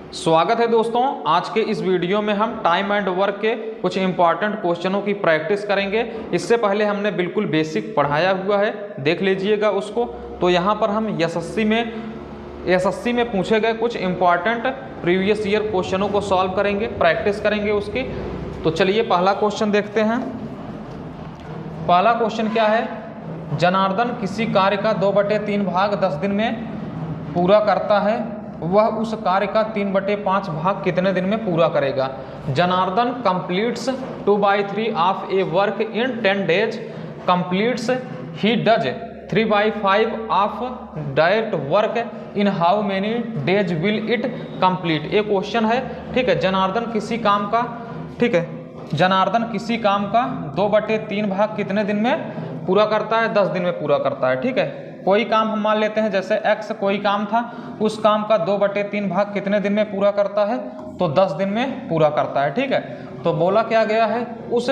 स्वागत है दोस्तों। आज के इस वीडियो में हम टाइम एंड वर्क के कुछ इंपॉर्टेंट क्वेश्चनों की प्रैक्टिस करेंगे। इससे पहले हमने बिल्कुल बेसिक पढ़ाया हुआ है, देख लीजिएगा उसको। तो यहाँ पर हम एसएससी में पूछे गए कुछ इंपॉर्टेंट प्रीवियस ईयर क्वेश्चनों को सॉल्व करेंगे, प्रैक्टिस करेंगे उसकी। तो चलिए पहला क्वेश्चन देखते हैं। पहला क्वेश्चन क्या है? जनार्दन किसी कार्य का 2/3 भाग 10 दिन में पूरा करता है, वह उस कार्य का 3/5 भाग कितने दिन में पूरा करेगा? Janardan completes 2/3 of A work in 10 days, completes he does 3/5 of direct work in how many days will it complete? ये क्वेश्चन है, ठीक है। जनार्दन किसी काम का, ठीक है, जनार्दन किसी काम का 2/3 भाग कितने दिन में पूरा करता है? 10 दिन में पूरा करता है, ठीक है। कोई काम हम मान लेते हैं, जैसे एक्स कोई काम था, उस काम का 2/3 भाग कितने दिन में पूरा करता है? तो 10 दिन में पूरा करता है, ठीक है। तो बोला क्या गया है, उस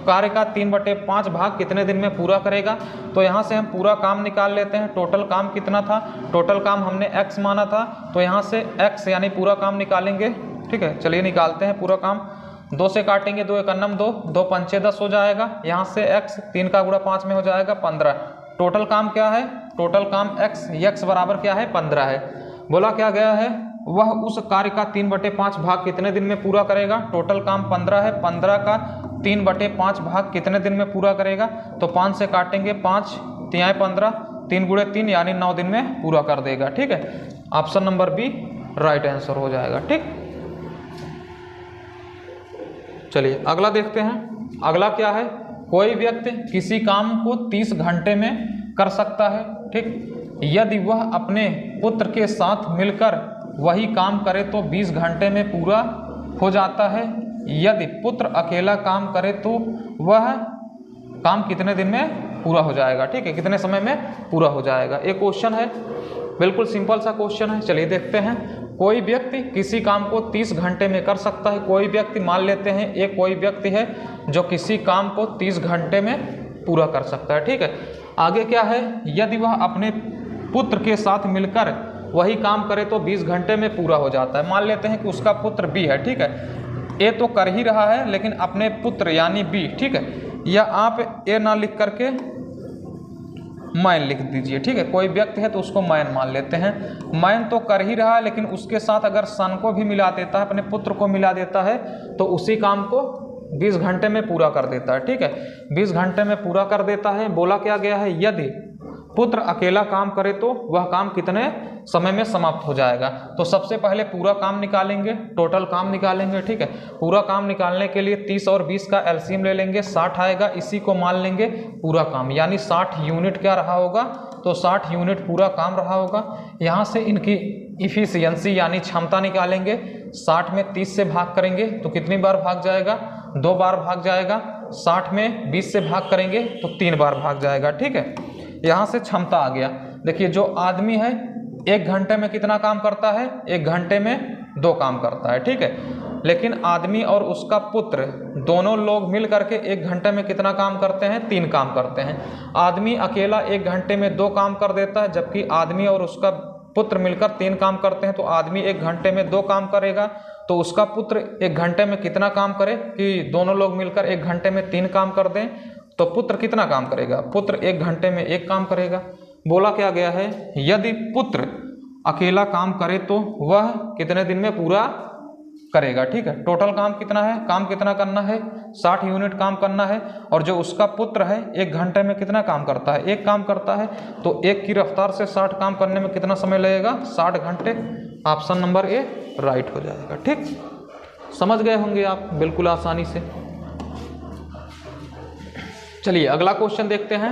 कार्य का 3/5 भाग कितने दिन में पूरा करेगा। तो यहाँ से हम पूरा काम निकाल लेते हैं। टोटल काम कितना था? टोटल काम हमने x माना था, तो यहाँ से x यानी पूरा काम निकालेंगे, ठीक है। चलिए निकालते हैं पूरा काम। 2 से काटेंगे, 2 × 2, 2 × 5 = 10 हो जाएगा। यहाँ से x 3 का गुणा 5 में हो जाएगा 15। टोटल काम क्या है? टोटल काम x बराबर क्या है? 15 है। बोला क्या गया है, वह उस कार्य का 3/5 भाग कितने दिन में पूरा करेगा। टोटल काम 15 है, 15 का 3/5 भाग कितने दिन में पूरा करेगा? तो 5 से काटेंगे, 5 × 15, 3 × 3 यानी 9 दिन में पूरा कर देगा, ठीक है। Option number B right answer हो जाएगा, ठीक। चलिए अगला देखते हैं। अगला क्या है? कोई व्यक्ति किसी काम को 30 घंटे में कर सकता है, ठीक। यदि वह अपने पुत्र के साथ मिलकर वही काम करे तो 20 घंटे में पूरा हो जाता है। यदि पुत्र अकेला काम करे तो वह काम कितने दिन में पूरा हो जाएगा, ठीक है, कितने समय में पूरा हो जाएगा। एक क्वेश्चन है, बिल्कुल सिंपल सा क्वेश्चन है। चलिए देखते हैं। कोई व्यक्ति किसी काम को 30 घंटे में कर सकता है। कोई व्यक्ति मान लेते हैं, एक कोई व्यक्ति है जो किसी काम को 30 घंटे में पूरा कर सकता है, ठीक है। आगे क्या है? यदि वह अपने पुत्र के साथ मिलकर वही काम करे तो 20 घंटे में पूरा हो जाता है। मान लेते हैं कि उसका पुत्र बी है, ठीक है। ए तो कर ही रहा है, लेकिन अपने पुत्र यानी बी, ठीक है। या आप ए ना लिख करके मैन लिख दीजिए, ठीक है। कोई व्यक्ति है तो उसको मैन मान लेते हैं। मैन तो कर ही रहा है, लेकिन उसके साथ अगर सन को भी मिला देता है, अपने पुत्र को मिला देता है, तो उसी काम को 20 घंटे में पूरा कर देता है, ठीक है। 20 घंटे में पूरा कर देता है। बोला क्या गया है, यदि पुत्र अकेला काम करे तो वह काम कितने समय में समाप्त हो जाएगा। तो सबसे पहले पूरा काम निकालेंगे, टोटल काम निकालेंगे, ठीक है। पूरा काम निकालने के लिए 30 और 20 का एलसीएम ले लेंगे, 60 आएगा। इसी को मान लेंगे पूरा काम, यानी 60 यूनिट क्या रहा होगा? तो 60 यूनिट पूरा काम रहा होगा। यहाँ से इनकी इफिशियंसी यानी क्षमता निकालेंगे। 60 में 30 से भाग करेंगे तो कितनी बार भाग जाएगा? 2 बार भाग जाएगा। 60 में 20 से भाग करेंगे तो 3 बार भाग जाएगा, ठीक है। यहाँ से क्षमता आ गया। देखिए, जो आदमी है 1 घंटे में कितना काम करता है? 1 घंटे में 2 काम करता है, ठीक है। लेकिन आदमी और उसका पुत्र दोनों लोग मिल करके 1 घंटे में कितना काम करते हैं? 3 काम करते हैं। आदमी अकेला 1 घंटे में 2 काम कर देता है, जबकि आदमी और उसका पुत्र मिलकर 3 काम करते हैं। तो आदमी 1 घंटे में 2 काम करेगा, तो उसका पुत्र 1 घंटे में कितना काम करे कि दोनों लोग मिलकर 1 घंटे में 3 काम कर दें, तो पुत्र कितना काम करेगा? पुत्र 1 घंटे में 1 काम करेगा। बोला क्या गया है, यदि पुत्र अकेला काम करे तो वह कितने दिन में पूरा करेगा, ठीक है। टोटल काम कितना है? काम कितना करना है? 60 यूनिट काम करना है। और जो उसका पुत्र है 1 घंटे में कितना काम करता है? 1 काम करता है। तो 1 की रफ्तार से 60 काम करने में कितना समय लगेगा? 60 घंटे। ऑप्शन नंबर ए राइट हो जाएगा, ठीक। समझ गए होंगे आप बिल्कुल आसानी से। चलिए अगला क्वेश्चन देखते हैं।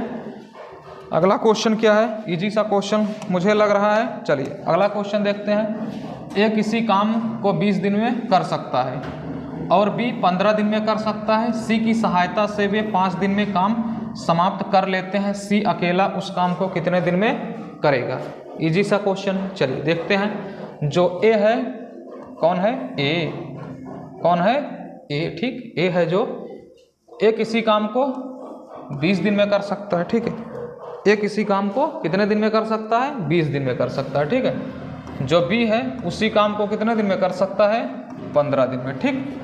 अगला क्वेश्चन क्या है? इजी सा क्वेश्चन मुझे लग रहा है। चलिए अगला क्वेश्चन देखते हैं। ए किसी काम को 20 दिन में कर सकता है और बी 15 दिन में कर सकता है। सी की सहायता से वे 5 दिन में काम समाप्त कर लेते हैं। सी अकेला उस काम को कितने दिन में करेगा? इजी सा क्वेश्चन है। चलिए देखते हैं। जो ए है, कौन है? ए। कौन है? ए, ठीक। ए है जो, ए किसी काम को 20 दिन में कर सकता है, ठीक है। ए किसी काम को कितने दिन में कर सकता है? 20 दिन में कर सकता है, ठीक है। जो बी है उसी काम को कितने दिन में कर सकता है, 15 दिन में। ठीक,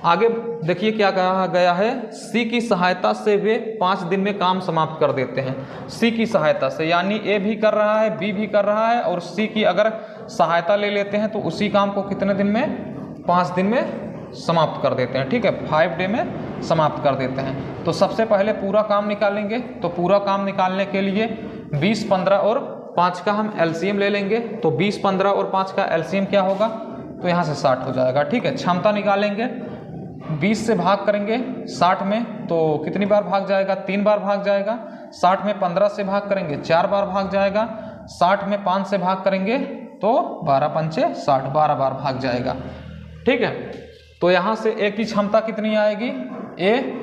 आगे देखिए क्या कहा गया है, सी की सहायता से वे 5 दिन में काम समाप्त कर देते हैं। सी की सहायता से यानी ए भी कर रहा है, बी भी कर रहा है, और सी की अगर सहायता ले लेते हैं तो उसी काम को कितने दिन में, 5 दिन में समाप्त कर देते हैं। ठीक है, 5 डे में समाप्त कर देते हैं। तो सबसे पहले पूरा काम निकालेंगे, तो पूरा काम निकालने के लिए 20, 15 और 5 का हम एलसीएम ले लेंगे। तो 20, 15 और 5 का एलसीएम क्या होगा, तो यहाँ से 60 हो जाएगा। ठीक है, क्षमता निकालेंगे, 20 से भाग करेंगे 60 में तो कितनी बार भाग जाएगा, 3 बार भाग जाएगा। 60 में 15 से भाग करेंगे 4 बार भाग जाएगा। 60 में 5 से भाग करेंगे तो 12 पंचे 60, 12 बार भाग जाएगा। ठीक है, तो यहाँ से ए की क्षमता कितनी आएगी, ए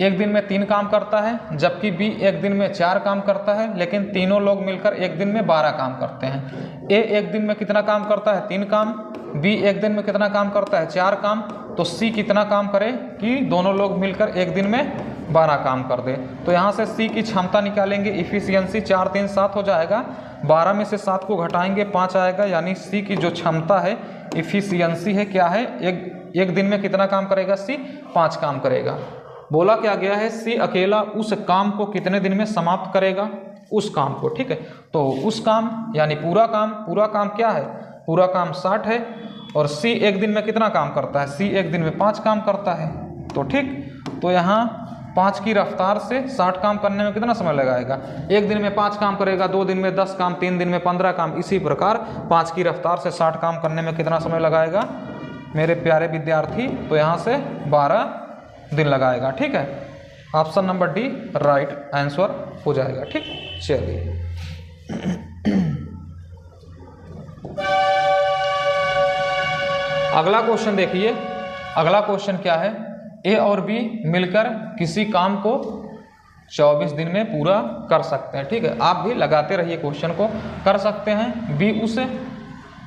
एक दिन में 3 काम करता है, जबकि बी एक दिन में 4 काम करता है, लेकिन तीनों लोग मिलकर एक दिन में 12 काम करते हैं। ए एक दिन में कितना काम करता है, 3 काम, बी एक दिन में कितना काम करता है, 4 काम। तो सी कितना काम करे कि दोनों लोग मिलकर एक दिन में 12 काम कर दे। तो यहाँ से सी की क्षमता निकालेंगे, इफिशियंसी 4, 3, 7 हो जाएगा। 12 में से 7 को घटाएंगे 5 आएगा, यानी सी की जो क्षमता है, इफिशियंसी है क्या है, एक दिन में कितना काम करेगा, सी 5 काम करेगा। बोला क्या गया है, सी अकेला उस काम को कितने दिन में समाप्त करेगा, उस काम को। ठीक है, तो उस काम यानी पूरा काम क्या है, पूरा काम 60 है, और सी एक दिन में कितना काम करता है, सी एक दिन में 5 काम करता है। तो ठीक, तो यहाँ 5 की रफ्तार से 60 काम करने में कितना समय लगाएगा, एक दिन में 5 काम करेगा, 2 दिन में 10 काम, 3 दिन में 15 काम। इसी प्रकार 5 की रफ्तार से 60 काम करने में कितना समय लगाएगा मेरे प्यारे विद्यार्थी, तो यहाँ से 12 दिन लगाएगा। ठीक है, option number D right answer हो जाएगा। ठीक, चलिए अगला क्वेश्चन देखिए। अगला क्वेश्चन क्या है, ए और बी मिलकर किसी काम को 24 दिन में पूरा कर सकते हैं। ठीक है, आप भी लगाते रहिए, क्वेश्चन को कर सकते हैं। बी उस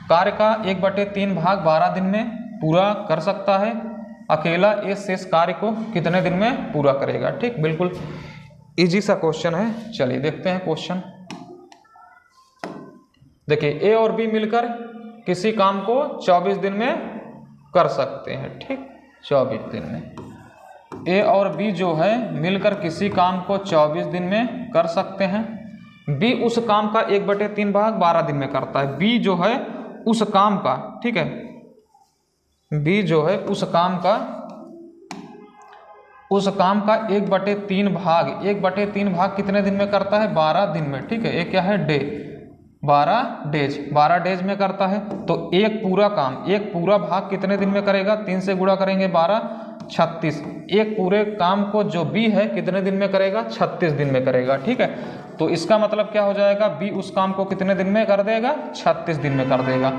कार्य का 1/3 भाग 12 दिन में पूरा कर सकता है। अकेला ए शेष कार्य को कितने दिन में पूरा करेगा। ठीक, बिल्कुल इजी सा क्वेश्चन है। चलिए देखते हैं क्वेश्चन। देखिए, ए और बी मिलकर किसी काम को 24 दिन में कर सकते हैं। ठीक, 24 दिन में ए और बी जो है मिलकर किसी काम को 24 दिन में कर सकते हैं। बी उस काम का 1/3 भाग 12 दिन में करता है। बी जो है उस काम का, ठीक है, बी जो है उस काम का 1/3 भाग कितने दिन में करता है, 12 दिन में। ठीक है, एक क्या है, डे, 12 डेज में करता है। तो एक पूरा भाग कितने दिन में करेगा, 3 से गुणा करेंगे 12, 36। एक पूरे काम को जो बी है कितने दिन में करेगा, 36 दिन में करेगा। ठीक है, तो इसका मतलब क्या हो जाएगा, बी उस काम को कितने दिन में कर देगा, 36 दिन में कर देगा।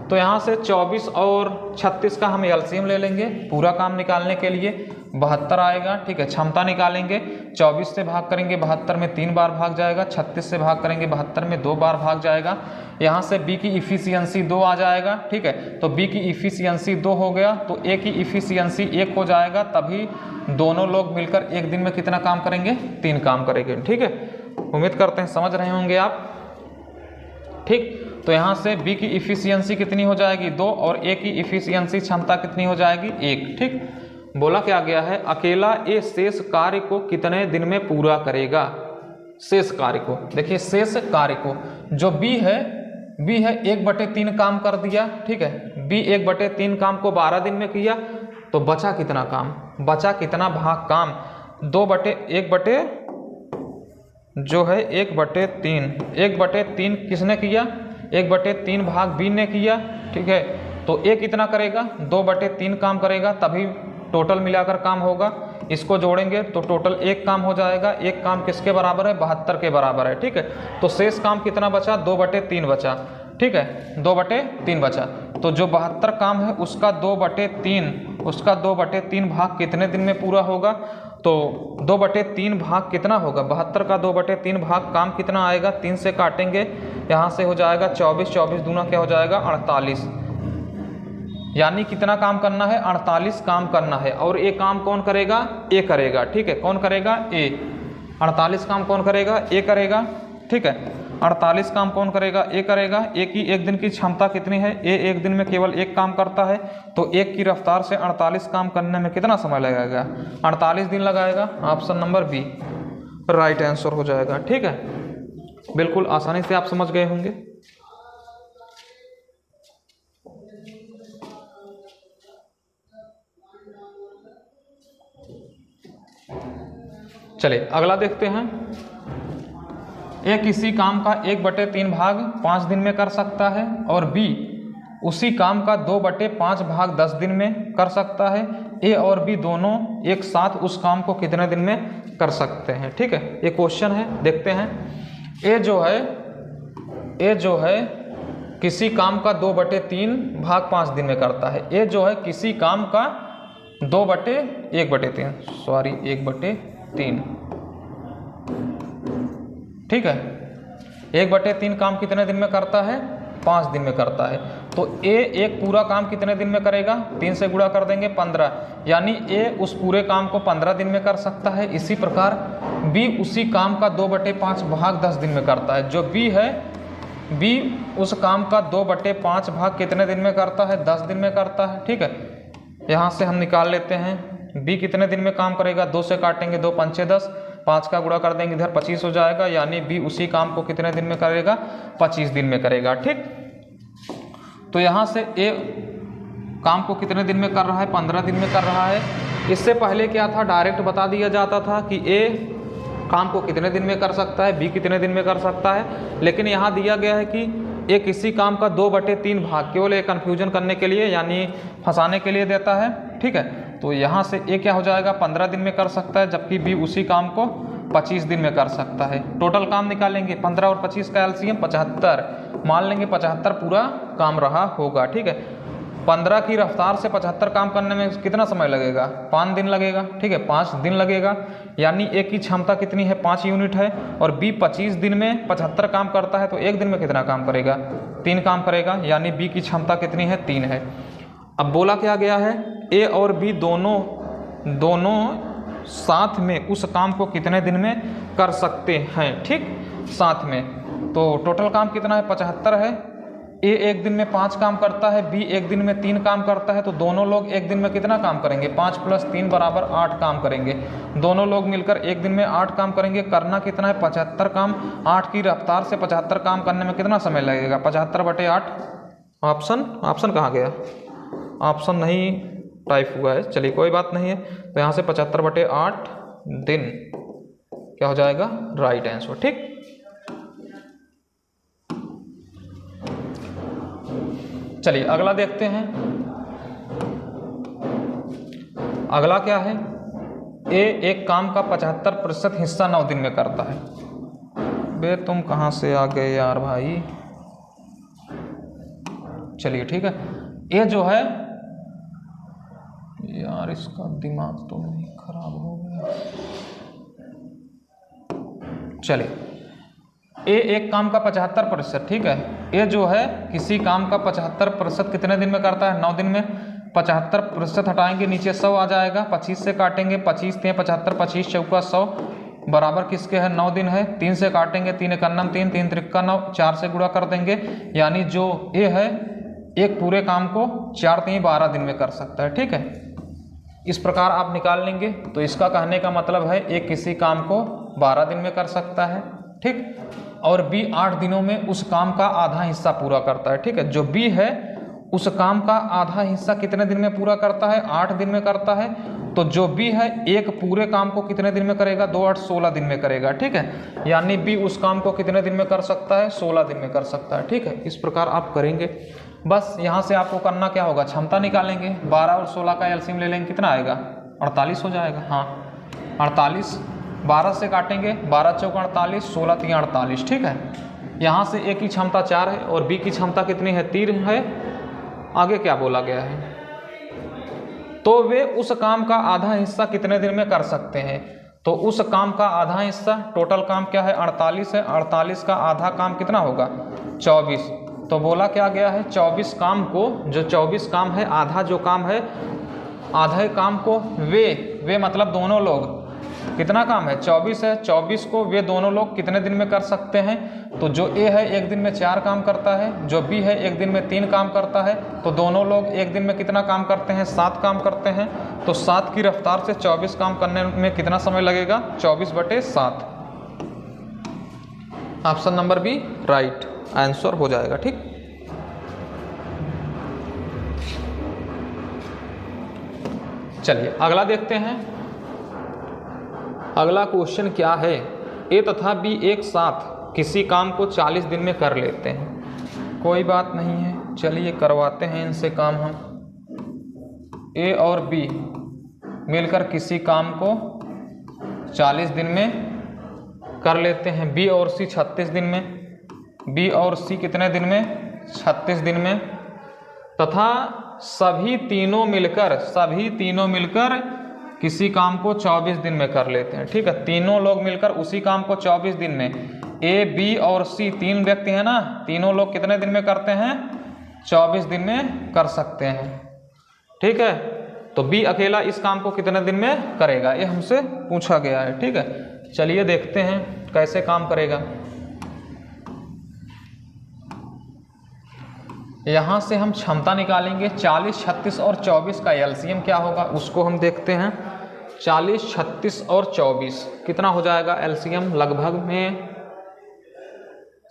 तो यहाँ से 24 और 36 का हम एलसीएम ले लेंगे पूरा काम निकालने के लिए, 72 आएगा। ठीक है, क्षमता निकालेंगे, 24 से भाग करेंगे 72 में 3 बार भाग जाएगा, 36 से भाग करेंगे 72 में 2 बार भाग जाएगा। यहाँ से बी की इफिशियंसी 2 आ जाएगा। ठीक है, तो बी की इफिशियंसी 2 हो गया, तो ए की इफिशियंसी 1 हो जाएगा। तभी दोनों लोग मिलकर एक दिन में कितना काम करेंगे, 3 काम करेंगे। ठीक है, उम्मीद करते हैं समझ रहे होंगे आप। ठीक, तो यहाँ से बी की इफिशियंसी कितनी हो जाएगी, 2, और ए की इफिशियंसी क्षमता कितनी हो जाएगी, 1। ठीक, बोला क्या गया है, अकेला ए शेष कार्य को कितने दिन में पूरा करेगा, शेष कार्य को। देखिए, शेष कार्य को जो बी है 1/3 काम कर दिया। ठीक है, बी 1/3 काम को 12 दिन में किया, तो बचा कितना काम, बचा कितना भाग काम, 1/3 किसने किया, 1/3 भाग बी ने किया। ठीक है, तो ए कितना करेगा, 2/3 काम करेगा, तभी टोटल मिलाकर काम होगा। इसको जोड़ेंगे तो टोटल 1 काम हो जाएगा। 1 काम किसके बराबर है, 72 के बराबर है। ठीक है, तो शेष काम कितना बचा, 2/3 बचा। ठीक है, 2/3 बचा, तो जो 72 काम है उसका 2/3 भाग कितने दिन में पूरा होगा, तो 2/3 भाग कितना होगा, 72 का 2/3 भाग काम कितना आएगा, 3 से काटेंगे, यहाँ से हो जाएगा 24, 24 दूना क्या हो जाएगा, 48। यानी कितना काम करना है, 48 काम करना है। और ये काम कौन करेगा, ए करेगा। ठीक है, कौन करेगा, ए। 48 काम कौन करेगा, ए करेगा। ठीक है, 48 काम कौन करेगा? ए करेगा। ए की एक दिन की क्षमता कितनी है? ए एक दिन में केवल एक काम करता है, तो एक की रफ्तार से 48 काम करने में कितना समय लगेगा? 48 दिन लगाएगा। Option number B right answer हो जाएगा। ठीक है, बिल्कुल आसानी से आप समझ गए होंगे। चलिए अगला देखते हैं। ए किसी काम का 1/3 भाग 5 दिन में कर सकता है और बी उसी काम का 2/5 भाग 10 दिन में कर सकता है। ए और बी दोनों एक साथ उस काम को कितने दिन में कर सकते हैं? ठीक है, ये क्वेश्चन है, देखते हैं। ए जो है किसी काम का 2/3 भाग 5 दिन में करता है। ए जो है किसी काम का 1/3 ठीक है, 1/3 काम कितने दिन में करता है? 5 दिन में करता है। तो ए एक पूरा काम कितने दिन में करेगा? 3 से गुणा कर देंगे 15, यानी ए उस पूरे काम को 15 दिन में कर सकता है। इसी प्रकार बी उसी काम का 2/5 भाग 10 दिन में करता है। जो बी है, बी उस काम का 2/5 भाग कितने दिन में करता है? 10 दिन में करता है। ठीक है, यहाँ से हम निकाल लेते हैं बी कितने दिन में काम करेगा। 2 से काटेंगे 2 पंचे 10, 5 का गुणा कर देंगे इधर 25 हो जाएगा, यानी बी उसी काम को कितने दिन में करेगा? 25 दिन में करेगा। ठीक, तो यहाँ से ए काम को कितने दिन में कर रहा है? 15 दिन में कर रहा है। इससे पहले क्या था? डायरेक्ट बता दिया जाता था कि ए काम को कितने दिन में कर सकता है, बी कितने दिन में कर सकता है। लेकिन यहाँ दिया गया है कि ए किसी काम का 2/3 भाग, केवल ये कन्फ्यूजन करने के लिए यानी फंसाने के लिए देता है। ठीक है, तो यहाँ से ए क्या हो जाएगा? 15 दिन में कर सकता है, जबकि बी उसी काम को 25 दिन में कर सकता है। टोटल काम निकालेंगे, 15 और 25 का एलसीएम 75, मान लेंगे 75 पूरा काम रहा होगा। ठीक है, 15 की रफ्तार से 75 काम करने में कितना समय लगेगा? 5 दिन लगेगा। ठीक है, 5 दिन लगेगा, यानी ए की क्षमता कितनी है? 5 यूनिट है, और बी 25 दिन में 75 काम करता है, तो एक दिन में कितना काम करेगा? 3 काम करेगा, यानी बी की क्षमता कितनी है? 3 है। अब बोला क्या गया है? ए और बी दोनों साथ में उस काम को कितने दिन में कर सकते हैं? ठीक, साथ में, तो टोटल काम कितना है? 75 है। ए एक दिन में 5 काम करता है, बी एक दिन में 3 काम करता है, तो दोनों लोग एक दिन में कितना काम करेंगे? 5 + 3 = 8 काम करेंगे। दोनों लोग मिलकर एक दिन में 8 काम करेंगे। करना कितना है? 75 काम। 8 की रफ्तार से 75 काम करने में कितना समय लगेगा? 75/8। ऑप्शन कहाँ गया? ऑप्शन नहीं टाइप हुआ है, चलिए कोई बात नहीं है। तो यहाँ से 75/8 दिन क्या हो जाएगा? Right answer. ठीक, चलिए अगला देखते हैं। अगला क्या है? ए एक काम का 75% हिस्सा 9 दिन में करता है। बे तुम कहाँ से आ गए यार भाई? चलिए ठीक है, ए जो है यार, इसका दिमाग तो नहीं खराब हो गया। चलिए, ए एक काम का 75%। ठीक है, ए जो है किसी काम का 75% कितने दिन में करता है? 9 दिन में। 75% हटाएंगे, नीचे 100 आ जाएगा। 25 से काटेंगे, 25 × 75, 25 चौका 100 बराबर किसके है? 9 दिन है। 3 से काटेंगे, 3 × 1 = 3, 3 × 3 = 9, 4 से गुणा कर देंगे, यानी जो ए है एक पूरे काम को 4 × 3 = 12 दिन में कर सकता है। ठीक है, इस प्रकार आप निकाल लेंगे। तो इसका कहने का मतलब है ए किसी काम को 12 दिन में कर सकता है। ठीक, और बी 8 दिनों में उस काम का आधा हिस्सा पूरा करता है। ठीक है, जो बी है उस काम का आधा हिस्सा कितने दिन में पूरा करता है? 8 दिन में करता है। तो जो बी है एक पूरे काम को कितने दिन में करेगा? 2 × 8 = 16 दिन में करेगा। ठीक है, यानी बी उस काम को कितने दिन में कर सकता है? 16 दिन में कर सकता है। ठीक है, इस प्रकार आप करेंगे। बस यहाँ से आपको करना क्या होगा? क्षमता निकालेंगे। 12 और 16 का एलसीएम ले लेंगे, कितना आएगा? 48 हो जाएगा। हाँ, 48। 12 से काटेंगे, 12 चौका 48, 16 × 3 = 48। ठीक है, यहाँ से ए की क्षमता 4 है और बी की क्षमता कितनी है? 3 है। आगे क्या बोला गया है? तो वे उस काम का आधा हिस्सा कितने दिन में कर सकते हैं? तो उस काम का आधा हिस्सा, टोटल काम क्या है? 48 है। 48 का आधा काम कितना होगा? 24। तो बोला क्या गया है? 24 काम को, जो 24 काम है, आधा जो काम है, आधे काम को वे मतलब दोनों लोग कितना काम है 24 है, 24 को वे दोनों लोग कितने दिन में कर सकते हैं? तो जो ए है एक दिन में 4 काम करता है, जो बी है एक दिन में 3 काम करता है, तो दोनों लोग एक दिन में कितना काम करते हैं? 7 काम करते हैं। तो 7 की रफ्तार से 24 काम करने में कितना समय लगेगा? 24/7। Option number B right answer हो जाएगा। ठीक, चलिए अगला देखते हैं। अगला क्वेश्चन क्या है? ए तथा बी एक साथ किसी काम को 40 दिन में कर लेते हैं। कोई बात नहीं है, चलिए करवाते हैं इनसे काम हम। ए और बी मिलकर किसी काम को 40 दिन में कर लेते हैं। बी और सी 36 दिन में। बी और सी कितने दिन में? 36 दिन में। तथा सभी तीनों मिलकर किसी काम को 24 दिन में कर लेते हैं। ठीक है, तीनों लोग मिलकर उसी काम को 24 दिन में, ए बी और सी 3 व्यक्ति हैं ना, तीनों लोग कितने दिन में करते हैं? 24 दिन में कर सकते हैं। ठीक है, तो बी अकेला इस काम को कितने दिन में करेगा, ये हमसे पूछा गया है। ठीक है, चलिए देखते हैं कैसे काम करेगा। यहाँ से हम क्षमता निकालेंगे। 40, 36 और 24 का एलसीएम क्या होगा उसको हम देखते हैं। 40, 36 और 24 कितना हो जाएगा एलसीएम लगभग में?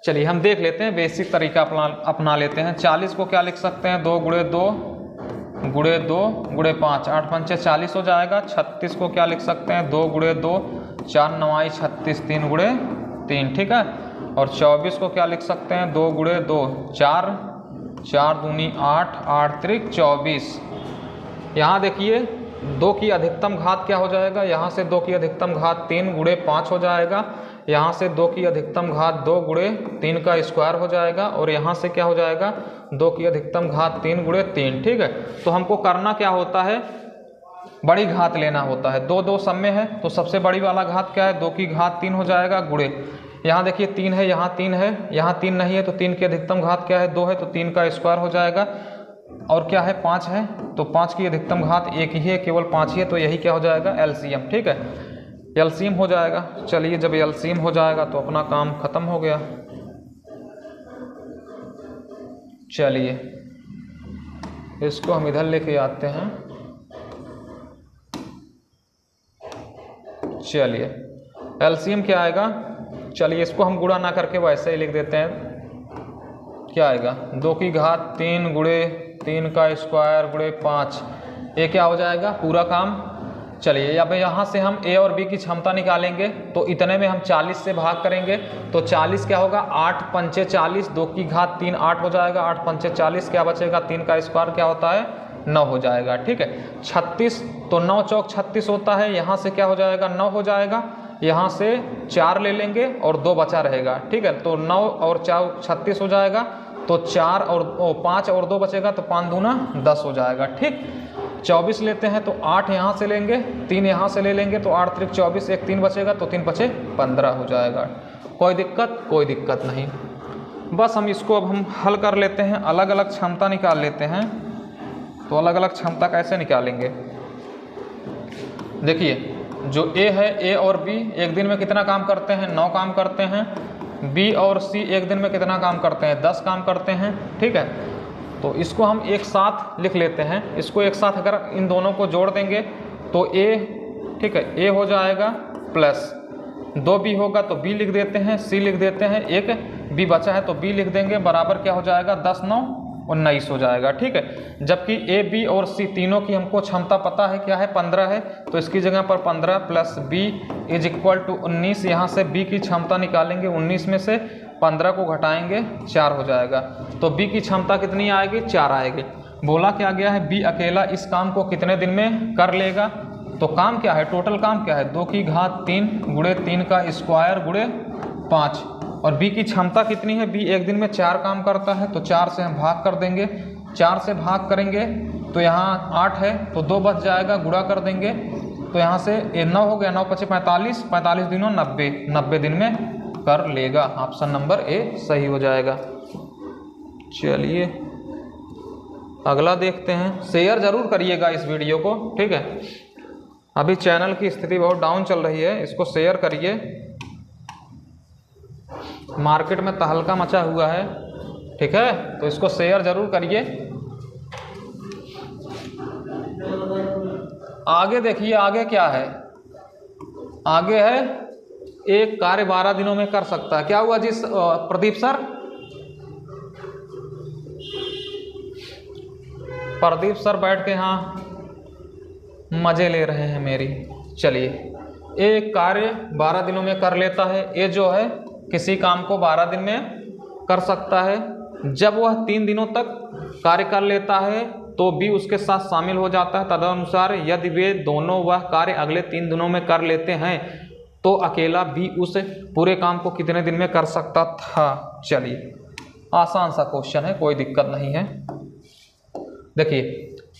चलिए हम देख लेते हैं, बेसिक तरीका अपना लेते हैं। 40 को क्या लिख सकते हैं? 2 × 2 × 2 × 5, 8 × 5 40 हो जाएगा। 36 को क्या लिख सकते हैं? 2 × 2 4 9 36, 3 × 3। ठीक है, और 24 को क्या लिख सकते हैं? 2 × 2 4 4 दूनी 8 8 त्रिक 24। यहाँ देखिए 2 की अधिकतम घात क्या हो जाएगा? यहाँ से 2 की अधिकतम घात 3 × 5 हो जाएगा। यहाँ से 2 की अधिकतम घात 2 × 3 का स्क्वायर हो जाएगा। और यहाँ से क्या हो जाएगा? 2 की अधिकतम घात 3 × 3। ठीक है, तो हमको करना क्या होता है? बड़ी घात लेना होता है। 2 2 सब में है, तो सबसे बड़ी वाला घात क्या है? 2 की घात 3 हो जाएगा गुणे, यहाँ देखिए 3 है, यहाँ 3 है, यहाँ 3 नहीं है, तो 3 की अधिकतम घात क्या है? 2 है, तो 3 का स्क्वायर हो जाएगा। और क्या है? 5 है, तो 5 की अधिकतम घात 1 ही है, केवल 5 ही है, तो यही क्या हो जाएगा? एलसीएम। ठीक है, एलसीएम हो जाएगा। चलिए जब एलसीएम हो जाएगा तो अपना काम खत्म हो गया। चलिए इसको हम इधर लेके आते हैं। चलिए एलसीएम क्या आएगा? चलिए इसको हम गुणा ना करके वैसे ही लिख देते हैं। क्या आएगा? 2 की घात 3 × 3 का स्क्वायर × 5, ये क्या हो जाएगा? पूरा काम। चलिए अब यहाँ से हम ए और बी की क्षमता निकालेंगे, तो इतने में हम 40 से भाग करेंगे, तो 40 क्या होगा? 8 × 5 40, 2 की घात 3 8 हो जाएगा, 8 × 5 40, क्या बचेगा? 3 का स्क्वायर क्या होता है? 9 हो जाएगा। ठीक है, 36, तो 9 चौक 36 होता है, यहाँ से क्या हो जाएगा? 9 हो जाएगा। यहाँ से 4 ले लेंगे और 2 बचा रहेगा। ठीक है, तो 9 और 4 36 हो जाएगा, तो 4 और 5 और 2 बचेगा, तो 5 दूना 10 हो जाएगा। ठीक, 24 लेते हैं, तो 8 यहाँ से लेंगे, 3 यहाँ से ले लेंगे, तो 8 त्रिक 24, 1 3 बचेगा, तो 3 5 15 हो जाएगा। कोई दिक्कत? कोई दिक्कत नहीं। बस हम इसको अब हम हल कर लेते हैं, अलग अलग क्षमता निकाल लेते हैं। तो अलग अलग क्षमता कैसे निकालेंगे? देखिए जो ए है, ए और बी एक दिन में कितना काम करते हैं? 9 काम करते हैं। बी और सी एक दिन में कितना काम करते हैं? 10 काम करते हैं। ठीक है, तो इसको हम एक साथ लिख लेते हैं। इसको एक साथ अगर इन दोनों को जोड़ देंगे तो ए, ठीक है, ए हो जाएगा प्लस 2 बी होगा, तो बी लिख देते हैं, सी लिख देते हैं, एक बी बचा है तो बी लिख देंगे, बराबर क्या हो जाएगा? 10 9 19 हो जाएगा। ठीक है, जबकि ए बी और सी तीनों की हमको क्षमता पता है क्या है? 15 है, तो इसकी जगह पर 15 plus B is equal to 19। यहाँ से बी की क्षमता निकालेंगे, 19 में से 15 को घटाएंगे, 4 हो जाएगा। तो बी की क्षमता कितनी आएगी? 4 आएगी। बोला क्या गया है? बी अकेला इस काम को कितने दिन में कर लेगा? तो काम क्या है? टोटल काम क्या है? 2 की घात 3 × 3 का स्क्वायर × 5। और बी की क्षमता कितनी है? बी एक दिन में 4 काम करता है, तो 4 से हम भाग कर देंगे। 4 से भाग करेंगे तो यहाँ 8 है, तो 2 बच जाएगा, गुणा कर देंगे, तो यहाँ से ये 9 हो गया, 9 × 5 45, 45 दिनों 90, 90 दिन में कर लेगा। ऑप्शन नंबर ए सही हो जाएगा। चलिए अगला देखते हैं। शेयर जरूर करिएगा इस वीडियो को। ठीक है, अभी चैनल की स्थिति बहुत डाउन चल रही है, इसको शेयर करिए। मार्केट में तहलका मचा हुआ है, ठीक है, तो इसको शेयर जरूर करिए। आगे देखिए, आगे क्या है, आगे है एक कार्य 12 दिनों में कर सकता है। क्या हुआ जी प्रदीप सर? प्रदीप सर बैठ के यहाँ मजे ले रहे हैं मेरी। चलिए, एक कार्य 12 दिनों में कर लेता है। ए जो है किसी काम को 12 दिन में कर सकता है। जब वह 3 दिनों तक कार्य कर लेता है तो बी उसके साथ शामिल हो जाता है। तदनुसार यदि वे दोनों वह कार्य अगले 3 दिनों में कर लेते हैं तो अकेला बी उस पूरे काम को कितने दिन में कर सकता था। चलिए, आसान सा क्वेश्चन है, कोई दिक्कत नहीं है। देखिए,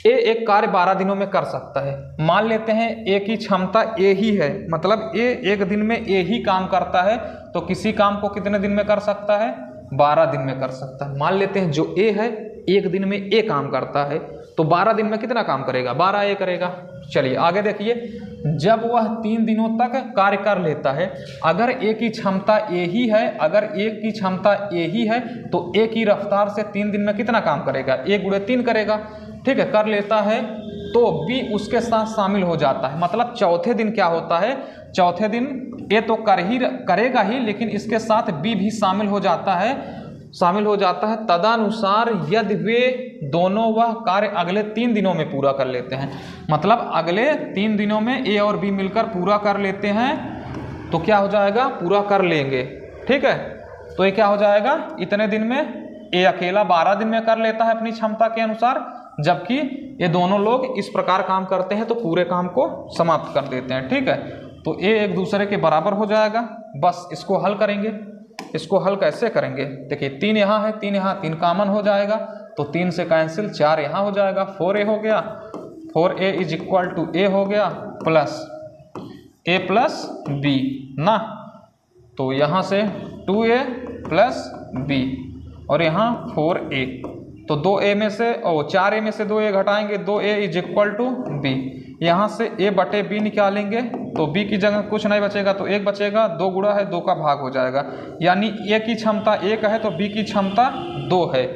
ए एक कार्य 12 दिनों में कर सकता है। मान लेते हैं ए की क्षमता ए ही है, मतलब ए एक दिन में ए ही काम करता है, तो किसी काम को कितने दिन में कर सकता है? 12 दिन में कर सकता है। मान लेते हैं जो ए है एक दिन में ए काम करता है, तो 12 दिन में कितना काम करेगा? 12 ए करेगा। चलिए आगे देखिए, जब वह 3 दिनों तक कार्य कर लेता है, अगर ए की क्षमता ए ही है, अगर ए की क्षमता ए ही है तो ए की रफ्तार से 3 दिन में कितना काम करेगा? ए गुणे 3 करेगा, ठीक है, कर लेता है तो बी उसके साथ शामिल हो जाता है। मतलब चौथे दिन क्या होता है? चौथे दिन ए तो करेगा ही, लेकिन इसके साथ बी भी शामिल हो जाता है, तदनुसार यदि वे दोनों वह कार्य अगले 3 दिनों में पूरा कर लेते हैं, मतलब अगले 3 दिनों में ए और बी मिलकर पूरा कर लेते हैं, तो क्या हो जाएगा? पूरा कर लेंगे, ठीक है। तो ये क्या हो जाएगा? इतने दिन में ए अकेला 12 दिन में कर लेता है अपनी क्षमता के अनुसार, जबकि ये दोनों लोग इस प्रकार काम करते हैं तो पूरे काम को समाप्त कर देते हैं, ठीक है। तो ए एक दूसरे के बराबर हो जाएगा। बस इसको हल करेंगे। इसको हल कैसे करेंगे? देखिए, 3 यहाँ है, 3 यहाँ, 3 कॉमन हो जाएगा, तो 3 से कैंसिल, 4 यहाँ हो जाएगा, 4a हो गया, 4a इज इक्वल टू ए हो गया प्लस a प्लस बी ना, तो यहाँ से 2a प्लस बी और यहाँ 4a, तो 2a में से 4a में से 2a घटाएंगे, 2a is equal to be. यहाँ से a बटे b निकालेंगे तो b की जगह कुछ नहीं बचेगा, तो 1 बचेगा, 2 गुणा है 2 का भाग हो जाएगा, यानी a की क्षमता 1 है तो b की क्षमता 2 है।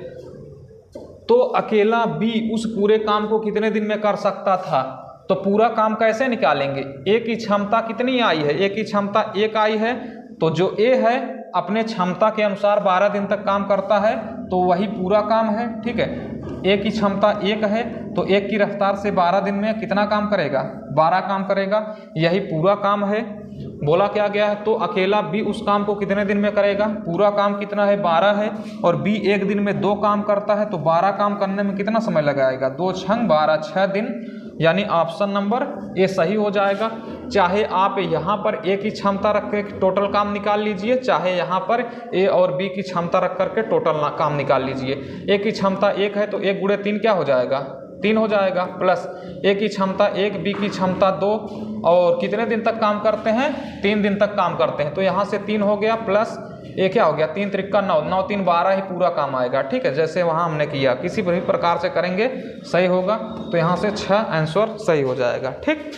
तो अकेला b उस पूरे काम को कितने दिन में कर सकता था? तो पूरा काम कैसे निकालेंगे? a की क्षमता कितनी आई है? a की क्षमता 1 आई है, तो जो a है अपने क्षमता के अनुसार 12 दिन तक काम करता है, तो वही पूरा काम है, ठीक है। ए की क्षमता 1 है तो 1 की रफ्तार से 12 दिन में कितना काम करेगा? 12 काम करेगा, यही पूरा काम है। बोला क्या गया है? तो अकेला बी उस काम को कितने दिन में करेगा? पूरा काम कितना है? 12 है, और बी एक दिन में 2 काम करता है, तो 12 काम करने में कितना समय लगाएगा? 2 छंग 12, 6 दिन, यानी ऑप्शन नंबर ए सही हो जाएगा। चाहे आप यहाँ पर ए की क्षमता रख के टोटल काम निकाल लीजिए, चाहे यहाँ पर ए और बी की क्षमता रख करके टोटल काम निकाल लीजिए। ए की क्षमता 1 है तो 1 गुणे 3 क्या हो जाएगा? 3 हो जाएगा, प्लस ए की क्षमता 1, बी की क्षमता 2, और कितने दिन तक काम करते हैं? 3 दिन तक काम करते हैं, तो यहाँ से 3 हो गया, प्लस ये क्या हो गया? 3 त्रिक्का 9, 9 3 12 ही पूरा काम आएगा, ठीक है। जैसे वहाँ हमने किया, किसी भी प्रकार से करेंगे सही होगा, तो यहाँ से 6 आंसर सही हो जाएगा, ठीक।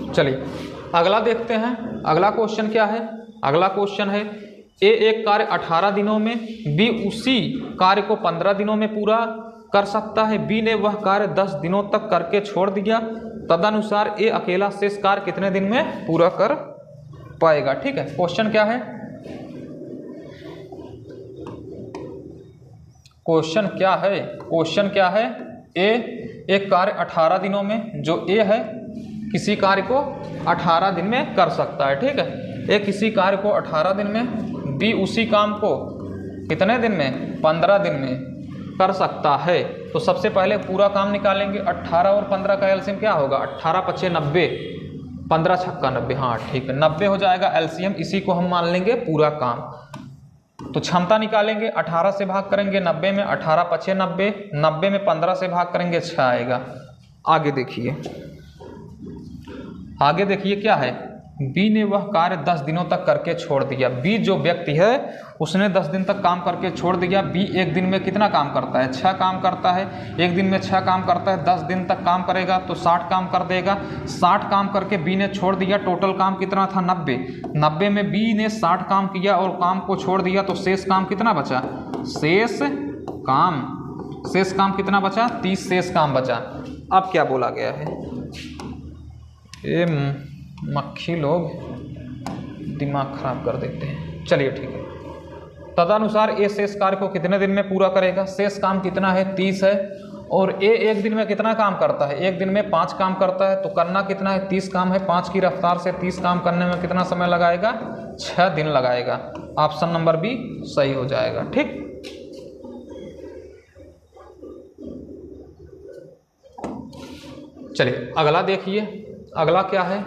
चलिए अगला देखते हैं। अगला क्वेश्चन क्या है? अगला क्वेश्चन है ए एक कार्य 18 दिनों में, बी उसी कार्य को 15 दिनों में पूरा कर सकता है। बी ने वह कार्य 10 दिनों तक करके छोड़ दिया, तदनुसार ए अकेला शेष कार्य कितने दिन में पूरा कर पाएगा, ठीक है। क्वेश्चन क्या है? क्वेश्चन क्या है? क्वेश्चन क्या है? ए एक कार्य 18 दिनों में, जो ए है किसी कार्य को 18 दिन में कर सकता है, ठीक है। ए किसी कार्य को 18 दिन में, बी उसी काम को कितने दिन में? 15 दिन में कर सकता है। तो सबसे पहले पूरा काम निकालेंगे। 18 और 15 का एलसीएम क्या होगा? 18 पचे 90, 15 छक्का 90, हाँ ठीक है, 90 हो जाएगा एलसीएम। इसी को हम मान लेंगे पूरा काम। तो क्षमता निकालेंगे, 18 से भाग करेंगे 90 में, 18 पचे 90, 90 में 15 से भाग करेंगे 6 आएगा। आगे देखिए, आगे देखिए क्या है? बी ने वह कार्य 10 दिनों तक करके छोड़ दिया। बी जो व्यक्ति है उसने 10 दिन तक काम करके छोड़ दिया। बी एक दिन में कितना काम करता है? 6 काम करता है। एक दिन में 6 काम करता है, 10 दिन तक काम करेगा तो 60 काम कर देगा। 60 काम करके बी ने छोड़ दिया। टोटल काम कितना था? 90। 90 में बी ने 60 काम किया और काम को छोड़ दिया तो शेष काम कितना बचा? शेष काम कितना बचा? 30 शेष काम बचा। अब क्या बोला गया है? ये मक्खी लोग दिमाग खराब कर देते हैं। चलिए ठीक है। तदनुसार ए शेष कार्य को कितने दिन में पूरा करेगा? शेष काम कितना है? 30 है। और ए एक दिन में कितना काम करता है? एक दिन में 5 काम करता है। तो करना कितना है? 30 काम है। 5 की रफ्तार से 30 काम करने में कितना समय लगाएगा? 6 दिन लगाएगा। ऑप्शन नंबर बी सही हो जाएगा। ठीक, चलिए अगला देखिए। अगला क्या है?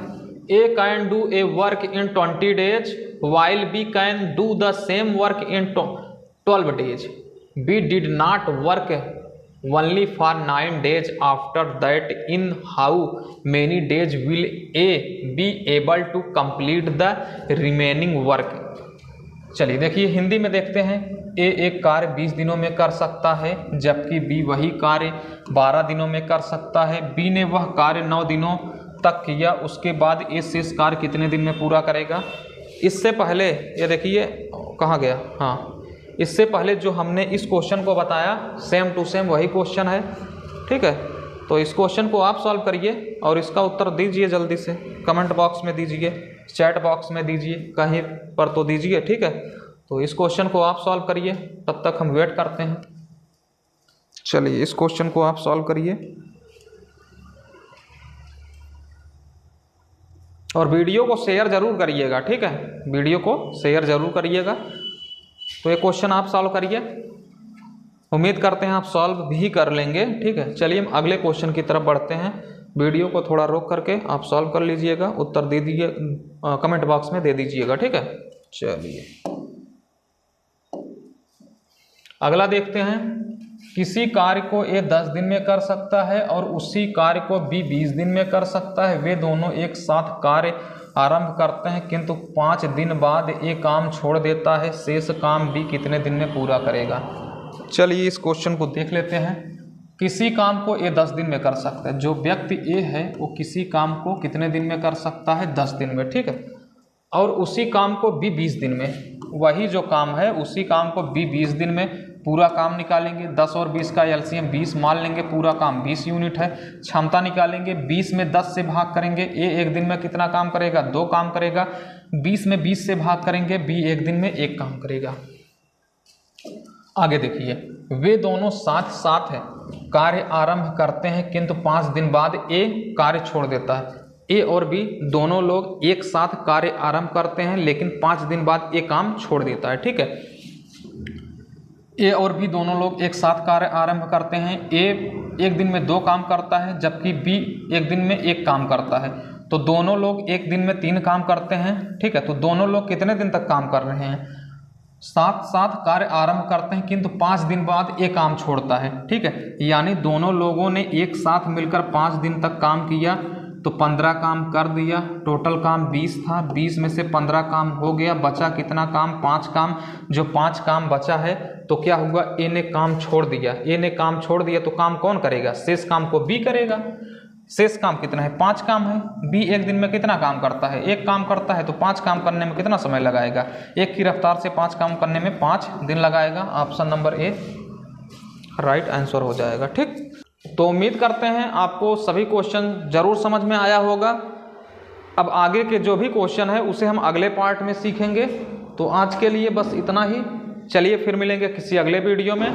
A can do a work in 20 days while B can do the same work in 12 days. B did not work only for 9 days. After that, in how many days will A be able to complete the remaining work? चलिए देखिए हिंदी में देखते हैं। ए एक कार्य 20 दिनों में कर सकता है जबकि बी वही कार्य 12 दिनों में कर सकता है। बी ने वह कार्य 9 दिनों तक किया, उसके बाद ए शेष कार्य कितने दिन में पूरा करेगा? इससे पहले ये देखिए कहाँ गया, हाँ, इससे पहले जो हमने इस क्वेश्चन को बताया सेम टू सेम वही क्वेश्चन है। ठीक है, तो इस क्वेश्चन को आप सॉल्व करिए और इसका उत्तर दीजिए जल्दी से। कमेंट बॉक्स में दीजिए, चैट बॉक्स में दीजिए, कहीं पर तो दीजिए। ठीक है, तो इस क्वेश्चन को आप सॉल्व करिए, तब तक हम वेट करते हैं। चलिए इस क्वेश्चन को आप सॉल्व करिए और वीडियो को शेयर जरूर करिएगा। ठीक है, वीडियो को शेयर जरूर करिएगा। तो ये क्वेश्चन आप सॉल्व करिए, उम्मीद करते हैं आप सॉल्व भी कर लेंगे। ठीक है, चलिए हम अगले क्वेश्चन की तरफ बढ़ते हैं। वीडियो को थोड़ा रोक करके आप सॉल्व कर लीजिएगा, उत्तर दे दीजिए, कमेंट बॉक्स में दे दीजिएगा। ठीक है, चलिए अगला देखते हैं। किसी कार्य को ए 10 दिन में कर सकता है और उसी कार्य को बी 20 दिन में कर सकता है। वे दोनों एक साथ कार्य आरंभ करते हैं किंतु 5 दिन बाद ए काम छोड़ देता है। शेष काम बी कितने दिन में पूरा करेगा? चलिए इस क्वेश्चन को देख लेते हैं। किसी काम को ए 10 दिन में कर सकता है। जो व्यक्ति ए है वो किसी काम को कितने दिन में कर सकता है? 10 दिन में। ठीक है, और उसी काम को बी 20 दिन में। वही जो काम है उसी काम को बी 20 दिन में पूरा काम निकालेंगे। 10 और 20 का एलसीएम 20 मान लेंगे। पूरा काम 20 यूनिट है। क्षमता निकालेंगे, 20 में 10 से भाग करेंगे। ए एक दिन में कितना काम करेगा? 2 काम करेगा। 20 में 20 से भाग करेंगे, बी एक दिन में 1 काम करेगा। आगे देखिए, वे दोनों साथ साथ कार्य आरंभ करते हैं किंतु 5 दिन बाद ए कार्य छोड़ देता है। ए और बी दोनों लोग एक साथ कार्य आरंभ करते हैं लेकिन 5 दिन बाद ए काम छोड़ देता है। ठीक है, ए और बी दोनों लोग एक साथ कार्य आरंभ करते हैं। ए एक दिन में 2 काम करता है जबकि बी एक दिन में 1 काम करता है। तो दोनों लोग एक दिन में 3 काम करते हैं। ठीक है, तो दोनों लोग कितने दिन तक काम कर रहे हैं? साथ साथ कार्य आरंभ करते हैं किंतु 5 दिन बाद ए काम छोड़ता है। ठीक है, यानी दोनों लोगों ने एक साथ मिलकर 5 दिन तक काम किया तो 15 काम कर दिया। टोटल काम 20 था, 20 में से 15 काम हो गया, बचा कितना काम? 5 काम। जो 5 काम बचा है तो क्या हुआ? ए ने काम छोड़ दिया। ए ने काम छोड़ दिया तो काम कौन करेगा? शेष काम को बी करेगा। शेष काम कितना है? 5 काम है। बी एक दिन में कितना काम करता है? 1 काम करता है। तो 5 काम करने में कितना समय लगाएगा? 1 की रफ्तार से 5 काम करने में 5 दिन लगाएगा। Option number A right answer हो जाएगा। ठीक, तो उम्मीद करते हैं आपको सभी क्वेश्चन जरूर समझ में आया होगा। अब आगे के जो भी क्वेश्चन है उसे हम अगले पार्ट में सीखेंगे। तो आज के लिए बस इतना ही। चलिए फिर मिलेंगे किसी अगले वीडियो में।